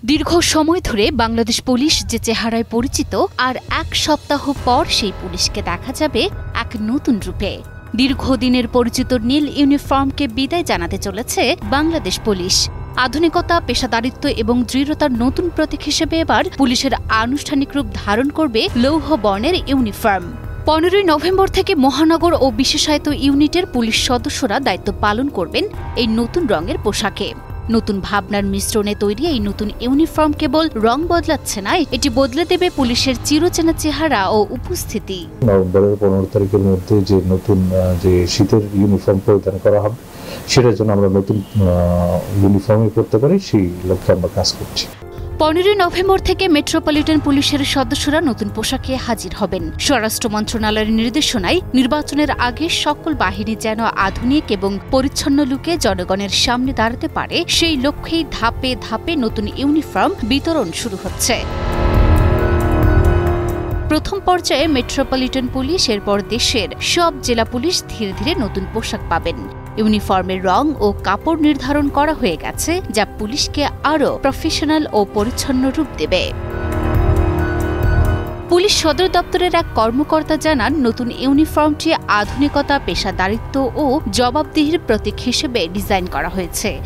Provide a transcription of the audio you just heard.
দীর্ঘ সময় ধরে বাংলাদেশ পুলিশ যে চেহারায় পরিচিত, আর এক সপ্তাহ পর সেই পুলিশকে দেখা যাবে এক নতুন রূপে। দীর্ঘদিনের পরিচিত নীল ইউনিফর্মকে বিদায় জানাতে চলেছে বাংলাদেশ পুলিশ। আধুনিকতা, পেশাদারিত্ব এবং দৃঢ়তার নতুন প্রতীক হিসেবে এবার পুলিশের আনুষ্ঠানিক রূপ ধারণ করবে লৌহ বর্ণের ইউনিফর্ম। 15 নভেম্বর থেকে মহানগর ও বিশেষায়িত ইউনিটের পুলিশ সদস্যরা দায়িত্ব পালন করবেন এই নতুন রঙের পোশাকে। নতুন ভাবনার মিশ্রণে তৈরি এই নতুন ইউনিফর্ম কেবল রং বদলাচ্ছে না, এটি বদলে দেবে পুলিশের চিরচেনা চেহারা ও উপস্থিতি। নভেম্বরের 15 তারিখের মধ্যে যে নতুন যে শীতের ইউনিফর্ম পরিধান করা হবে, সেটার জন্য আমরা নতুন ইউনিফর্মে করতে পারি, সেই লক্ষ্যে আমরা কাজ করছি। 15 নভেম্বর থেকে মেট্রোপলিটন পুলিশের সদস্যরা নতুন পোশাকে হাজির হবেন। স্বরাষ্ট্র মন্ত্রণালয়ের নির্দেশনায় নির্বাচনের আগে সকল বাহিনী যেন আধুনিক এবং পরিচ্ছন্ন লুকে জনগণের সামনে দাঁড়াতে পারে, সেই লক্ষ্যেই ধাপে ধাপে নতুন ইউনিফর্ম বিতরণ শুরু হচ্ছে। প্রথম পর্যায়ে মেট্রোপলিটন পুলিশ, এরপর দেশের সব জেলা পুলিশ ধীরে ধীরে নতুন পোশাক পাবেন। ইউনিফর্মের রং ও কাপড় নির্ধারণ করা হয়ে গেছে, যা পুলিশকে আরও প্রফেশনাল ও পরিচ্ছন্ন রূপ দেবে। পুলিশ সদর দপ্তরের এক কর্মকর্তা জানান, নতুন ইউনিফর্মটি আধুনিকতা, পেশাদারিত্ব ও জবাবদিহির প্রতীক হিসেবে ডিজাইন করা হয়েছে।